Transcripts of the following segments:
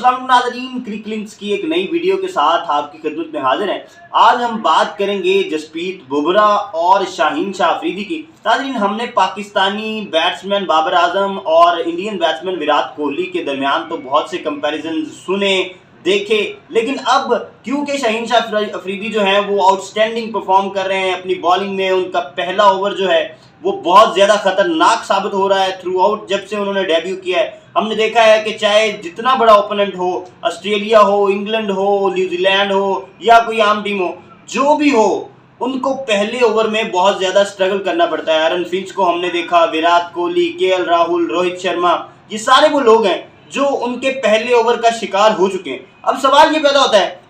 अस्सलाम नाज़रीन, क्रिक लिंक्स की एक नई वीडियो के साथ आपकी खिदमत में हाजिर हैं। आज हम बात करेंगे जसप्रीत बुमराह और शाहीन शाह अफरीदी की। नाज़रीन, हमने पाकिस्तानी बैट्समैन बाबर आजम और इंडियन बैट्समैन विराट कोहली के दरमियान तो बहुत से कंपैरिजन सुने देखे, लेकिन अब क्योंकि शाहीन शाह अफरीदी जो है वो आउटस्टैंडिंग परफॉर्म कर रहे हैं अपनी बॉलिंग में, उनका पहला ओवर जो है वो बहुत ज़्यादा खतरनाक साबित हो रहा है थ्रू आउट जब से उन्होंने डेब्यू किया है। हमने देखा है कि चाहे जितना बड़ा ओपोनेंट हो, ऑस्ट्रेलिया हो, इंग्लैंड हो, न्यूजीलैंड हो या कोई आम टीम हो, जो भी हो, उनको पहले ओवर में बहुत ज़्यादा स्ट्रगल करना पड़ता है। एरन फिंच को हमने देखा, विराट कोहली, केएल राहुल, रोहित शर्मा, ये सारे वो लोग हैं जो उनके पहले ओवर का शिकार हो चुके हैं। अब सवाल ये पैदा होता है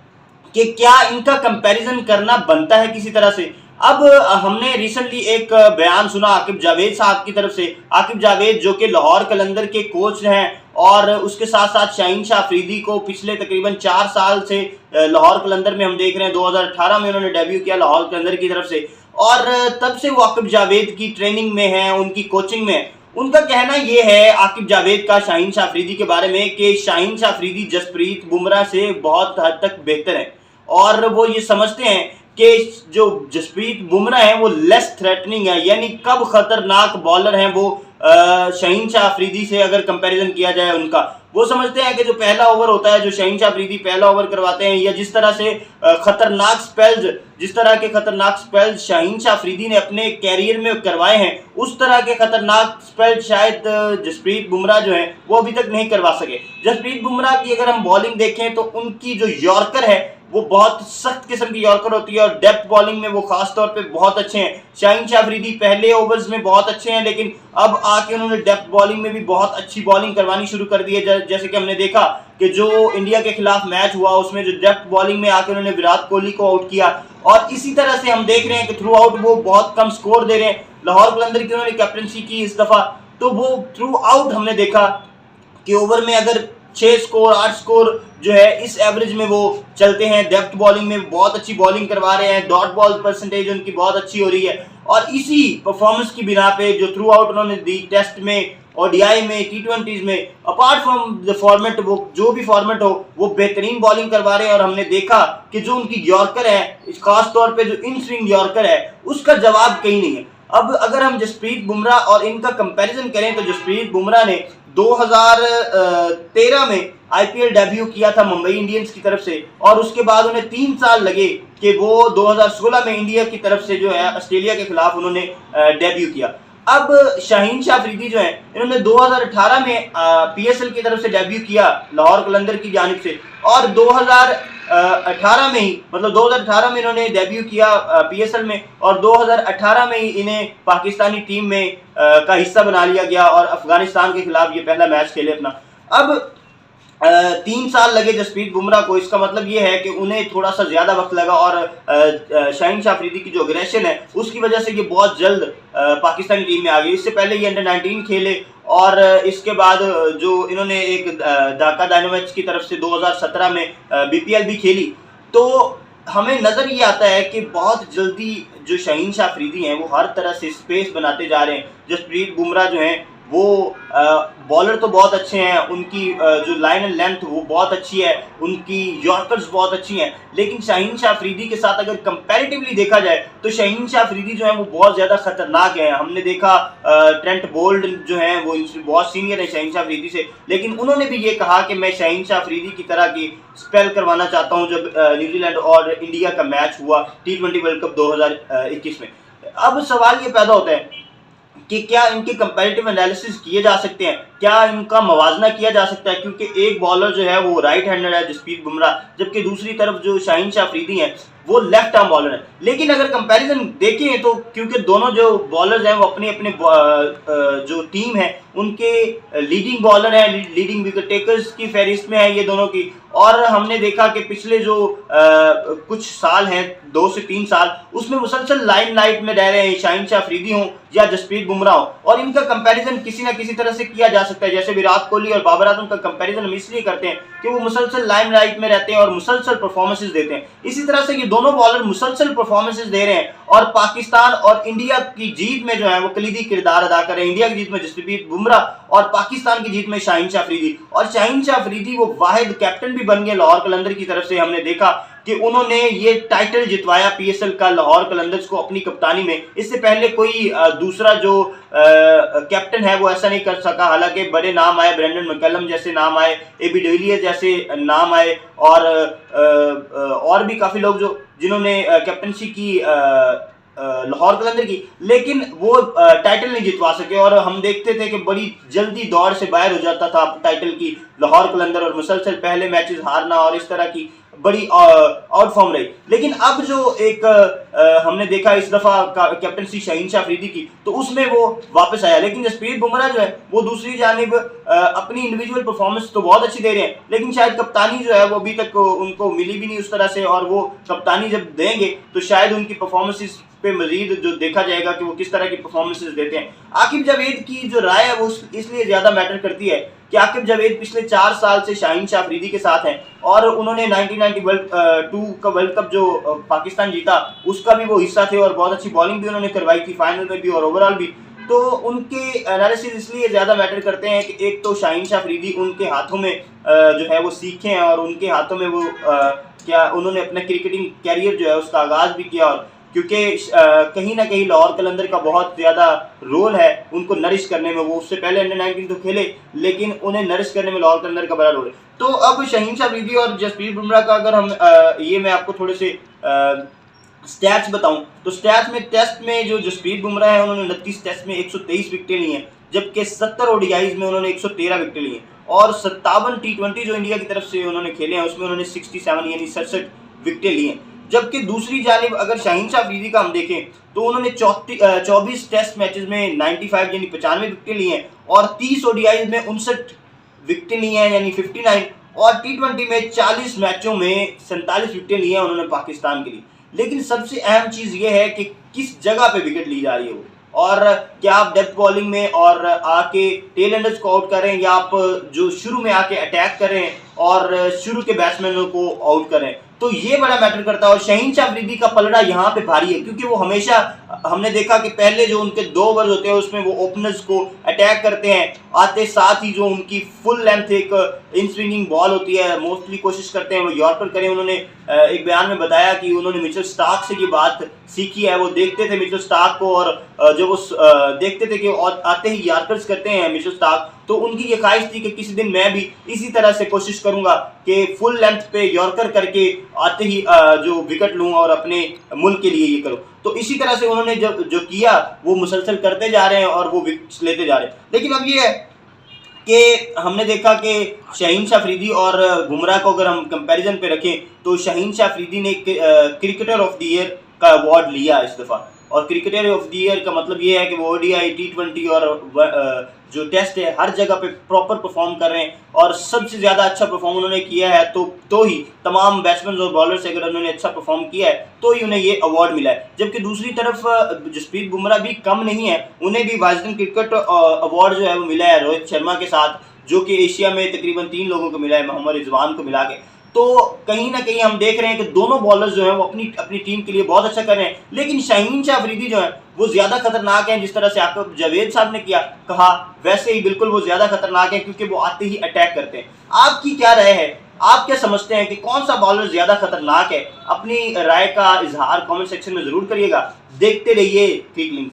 कि क्या इनका कंपैरिजन करना बनता है किसी तरह से। अब हमने रिसेंटली एक बयान सुना आकिब जावेद साहब की तरफ से। आकिब जावेद जो कि लाहौर कलंदर के कोच हैं और उसके साथ साथ शाहीन शाह अफरीदी को पिछले तकरीबन 4 साल से लाहौर कलंदर में हम देख रहे हैं। 2018 में उन्होंने डेब्यू किया लाहौर कलंदर की तरफ से और तब से वो आकिब जावेद की ट्रेनिंग में है, उनकी कोचिंग में। उनका कहना ये है आकिब जावेद का शाहीन शाह अफरीदी के बारे में कि शाहीन शाह अफरीदी जसप्रीत बुमराह से बहुत हद तक बेहतर है और वो ये समझते हैं कि जो जसप्रीत बुमराह है वो लेस थ्रेटनिंग है, यानी कब खतरनाक बॉलर हैं वो शाहीन शाह अफरीदी से अगर कंपैरिजन किया जाए उनका। वो समझते हैं कि जो पहला ओवर होता है, जो शाहीन शाह अफरीदी पहला ओवर करवाते हैं, या जिस तरह से खतरनाक स्पेल्स, जिस तरह के खतरनाक स्पेल्स शाहीन शाह अफरीदी ने अपने कैरियर में करवाए हैं, उस तरह के खतरनाक स्पेल्स शायद जसप्रीत बुमराह जो है वो अभी तक नहीं करवा सके। जसप्रीत बुमराह की अगर हम बॉलिंग देखें तो उनकी जो यॉर्कर है वो बहुत सख्त किस्म की यॉर्कर होती है और डेप्थ बॉलिंग में वो खास तौर पे बहुत अच्छे हैं। शाहीन शाह अफरीदी पहले ओवर्स में बहुत अच्छे हैं, लेकिन अब आके उन्होंने डेप्थ बॉलिंग में भी बहुत अच्छी बॉलिंग करवानी शुरू कर दी है। जैसे कि हमने देखा कि जो इंडिया के खिलाफ मैच हुआ उसमें जो डेप्थ बॉलिंग में आके उन्होंने विराट कोहली को आउट किया और इसी तरह से हम देख रहे हैं कि थ्रू आउट वो बहुत कम स्कोर दे रहे हैं। लाहौर कलंदर की उन्होंने कैप्टनसी की इस दफा, तो वो थ्रू आउट हमने देखा कि ओवर में अगर 6 स्कोर 8 स्कोर जो है इस एवरेज में वो चलते हैं। डेप्थ बॉलिंग में बहुत अच्छी बॉलिंग करवा रहे हैं, डॉट बॉल परसेंटेज उनकी बहुत अच्छी हो रही है और इसी परफॉर्मेंस की बिना पे जो थ्रू आउट उन्होंने दी टेस्ट में, ओडीआई में, T20s में, अपार्ट फ्रॉम द फॉर्मेट, वो जो भी फॉर्मेट हो वो बेहतरीन बॉलिंग करवा रहे हैं। और हमने देखा कि जो उनकी यॉर्कर है, खास तौर पे जो इन स्विंग यॉर्कर है, उसका जवाब कहीं नहीं है। अब अगर हम जसप्रीत बुमराह और इनका कंपैरिजन करें तो जसप्रीत बुमराह ने 2013 में आईपीएल डेब्यू किया था मुंबई इंडियंस की तरफ से और उसके बाद उन्हें 3 साल लगे कि वो 2016 में इंडिया की तरफ से जो है ऑस्ट्रेलिया के खिलाफ उन्होंने डेब्यू किया। अब शाहीन शाह अफरीदी जो है इन्होंने 2018 में पीएसएल की तरफ से डेब्यू किया लाहौर कलंदर की जानिब से और 2018 में ही, मतलब 2018 में इन्होंने डेब्यू किया पीएसएल में और 2018 में ही इन्हें पाकिस्तानी टीम में का हिस्सा बना लिया गया और अफगानिस्तान के खिलाफ ये पहला मैच खेले अपना। अब 3 साल लगे जसप्रीत बुमराह को, इसका मतलब ये है कि उन्हें थोड़ा सा ज़्यादा वक्त लगा और शाहीन शाह अफरीदी की जो अग्रेशन है उसकी वजह से ये बहुत जल्द पाकिस्तानी टीम में आ गए। इससे पहले ये अंडर 19 खेले और इसके बाद जो इन्होंने एक ढाका डायनामोस की तरफ से 2017 में बीपीएल भी खेली। तो हमें नज़र ये आता है कि बहुत जल्दी जो शाहीन शाह अफरीदी हैं वो हर तरह से स्पेस बनाते जा रहे हैं। जसप्रीत बुमराह जो हैं वो बॉलर तो बहुत अच्छे हैं, उनकी जो लाइन एंड लेंथ वो बहुत अच्छी है, उनकी यॉर्कर्स बहुत अच्छी हैं, लेकिन शाहीन शाह अफरीदी के साथ अगर कंपैरेटिवली देखा जाए तो शाहीन शाह अफरीदी जो है वो बहुत ज़्यादा खतरनाक है। हमने देखा ट्रेंट बोल्ट जो हैं वो बहुत सीनियर है शाहीन शाह अफरीदी से, लेकिन उन्होंने भी ये कहा कि मैं शाहीन शाह अफरीदी की तरह की स्पेल करवाना चाहता हूँ जब न्यूजीलैंड और इंडिया का मैच हुआ T20 वर्ल्ड कप 2021 में। अब सवाल ये पैदा होता है कि क्या इनके कंपैरेटिव एनालिसिस किए जा सकते हैं, क्या इनका मवाजना किया जा सकता है, क्योंकि एक बॉलर जो है वो राइट हैंडर है जसप्रीत बुमराह, जबकि दूसरी तरफ जो शाहीन शाह अफरीदी हैं वो लेफ्ट आर्म बॉलर है। लेकिन अगर कंपैरिजन देखें तो क्योंकि दोनों जो बॉलर्स हैं वो अपने अपने जो टीम है उनके लीडिंग बॉलर हैं, लीडिंग विकेट टेकर्स की फहरिस्त में है ये दोनों की। और हमने देखा कि पिछले जो कुछ साल हैं, 2 से 3 साल, उसमें मुसलसल लाइमलाइट में रह रहे हैं शाहीन शाह अफरीदी हों या जसप्रीत बुमराह हो, और इनका कंपैरिजन किसी ना किसी तरह से किया जा सकता है। जैसे विराट कोहली और बाबर आजम का कंपैरिजन हम इसलिए करते हैं कि वो मुसलसल लाइमलाइट में रहते हैं और मुसलसल परफॉर्मेंसेस देते हैं। इसी तरह से ये दोनों बॉलर मुसलसल परफॉर्मेंसेस दे रहे हैं और पाकिस्तान और इंडिया की जीत में जो है वो कलीदी किरदार अदा कर रहे हैं। इंडिया की जीत में जसप्रीत बुमराह और पाकिस्तान की जीत में शाहीन शाह अफरीदी। और शाहीन शाह अफरीदी वो वाहिद कैप्टन भी बन गए लाहौर कलंदर की तरफ से। हमने देखा कि उन्होंने ये टाइटल जितवाया पीएसएल का लाहौर कलंदर्स को अपनी कप्तानी में। इससे पहले कोई दूसरा जो कैप्टन है वो ऐसा नहीं कर सका। हालांकि बड़े नाम आए, ब्रेंडन मैकलम जैसे नाम आए, एबी डिविलियर्स जैसे नाम आए, और भी काफी लोग जो जिन्होंने कैप्टनसी की लाहौर कलंदर की, लेकिन वो टाइटल नहीं जितवा सके। और हम देखते थे कि बड़ी जल्दी दौड़ से बाहर हो जाता था टाइटल की लाहौर कलंदर, और मुसलसल पहले मैचेस हारना और इस तरह की बड़ी आउट फॉर्म रही। लेकिन अब जो एक हमने देखा इस दफा कैप्टनसी शाहीन शाह अफरीदी की, तो उसमें वो वापस आया। लेकिन जसप्रीत बुमराह जो है वो दूसरी जानिब अपनी इंडिविजुअल परफॉर्मेंस तो बहुत अच्छी दे रहे हैं, लेकिन शायद कप्तानी जो है वो अभी तक उनको मिली भी नहीं उस तरह से। और वो कप्तानी जब देंगे तो शायद उनकी परफॉर्मेंसेस पे मजीद जो देखा जाएगा कि वो किस तरह की परफॉर्मेंसेस देते हैं। आकिब जावेद की जो राय है वो इसलिए ज्यादा मैटर करती है कि आकिब जावेद पिछले 4 साल से शाहीन शाह अफरीदी के साथ हैं, और उन्होंने 1992 का वर्ल्ड कप जो पाकिस्तान जीता उसका भी वो हिस्सा थे, और बहुत अच्छी बॉलिंग भी उन्होंने करवाई थी फाइनल में भी और ओवरऑल भी। तो उनके एनालिसिस इसलिए ज्यादा मैटर करते हैं कि एक तो शाहीन शाह अफरीदी उनके हाथों में जो है वो सीखे हैं, और उनके हाथों में वो क्या उन्होंने अपना क्रिकेटिंग कैरियर जो है उसका आगाज भी किया। और क्योंकि कहीं ना कहीं लाहौर कलंदर का बहुत ज़्यादा रोल है उनको नरिश करने में। वो उससे पहले अंडर-19 तो खेले, लेकिन उन्हें नरिश करने में लाहौर कलंदर का बड़ा रोल है। तो अब शाहीन शाह अफरीदी और जसप्रीत बुमराह का अगर हम ये मैं आपको थोड़े से स्टैट्स बताऊं, तो स्टैट्स में टेस्ट में जो जसप्रीत बुमराह है उन्होंने 29 टेस्ट में 123 विकेटें ली हैं, जबकि 70 ओडीआईज में उन्होंने 113 विकेटें ली हैं, और 57 टी20 जो इंडिया की तरफ से उन्होंने खेले हैं उसमें उन्होंने 67 यानी 67 विकेटें ली हैं। जबकि दूसरी जानिब अगर शाहीन शाह अफरीदी का हम देखें तो उन्होंने 24 टेस्ट मैचेस में 95 यानी 95 विकेटें ली हैं, और 30 ओडीआईज में 59 विकेटें ली हैं यानी 59, और टी20 में 40 मैचों में 47 विकेटें ली हैं उन्होंने पाकिस्तान के लिए। लेकिन सबसे अहम चीज़ ये है कि किस जगह पे विकेट ली जा रही है वो, और क्या आप डेप्थ बॉलिंग में और आके टेल एंडर्स को आउट कर रहे हैं, या आप जो शुरू में आके अटैक कर रहे हैं और शुरू के बैट्समैनों को आउट कर रहे हैं। तो ये बड़ा मैटर करता है। और शाहीन शाह अफरीदी का पलड़ा यहाँ पे भारी है, क्योंकि वो हमेशा हमने देखा कि पहले जो उनके 2 ओवर होते हैं उसमें वो ओपनर्स को अटैक करते हैं, आते साथ ही जो उनकी फुल लेंथ एक इन स्विंगिंग बॉल होती है मोस्टली कोशिश करते हैं वो यॉर्कर करें। उन्होंने एक बयान में बताया कि उन्होंने मिचेल स्टार्क से ये बात सीखी है। वो देखते थे मिचेल स्टार्क को, और जो वो देखते थे कि आते ही यॉर्कर्स करते हैं मिचेल स्टार्क, तो उनकी ये ख्वाहिश थी कि किसी दिन मैं भी इसी तरह से कोशिश करूंगा कि फुल लेंथ पे यॉर्कर करके आते ही जो विकेट लूं और अपने मुल्क के लिए ये करूं। तो इसी तरह से उन्होंने जो किया वो मुसलसल करते जा रहे हैं और वो विकेट्स लेते जा रहे हैं। लेकिन अब ये है कि हमने देखा कि शाहीन शाह अफरीदी और बुमराह को अगर हम कंपैरिजन पे रखें तो शाहीन शाह अफरीदी ने क्रिकेटर ऑफ द ईयर का अवार्ड लिया इस दफ़ा। और क्रिकेटर ऑफ द ईयर का मतलब ये है कि वो ओडीआई, टी20 और जो टेस्ट है हर जगह पे प्रॉपर परफॉर्म कर रहे हैं, और सबसे ज़्यादा अच्छा परफॉर्म उन्होंने किया है। तो ही तमाम बैट्समैन और बॉलर से अगर उन्होंने अच्छा परफॉर्म किया है तो ही उन्हें ये अवार्ड मिला है। जबकि दूसरी तरफ जसप्रीत बुमराह भी कम नहीं है, उन्हें भी वाइजन क्रिकेट अवार्ड जो है वो मिला है रोहित शर्मा के साथ, जो कि एशिया में तकरीबन 3 लोगों को मिला है, मोहम्मद रिजवान को मिला के। तो कहीं ना कहीं हम देख रहे हैं कि दोनों बॉलर्स जो हैं वो अपनी टीम के लिए बहुत अच्छा कर रहे हैं। लेकिन शाहीन शाह अफरीदी जो है वो ज़्यादा खतरनाक हैं, जिस तरह से आकिब जावेद साहब ने कहा वैसे ही बिल्कुल वो ज़्यादा खतरनाक हैं, क्योंकि वो आते ही अटैक करते हैं। आपकी क्या राय है, आप क्या समझते हैं कि कौन सा बॉलर ज़्यादा खतरनाक है? अपनी राय का इजहार कमेंट सेक्शन में ज़रूर करिएगा। देखते रहिए क्रिक लिंक्स।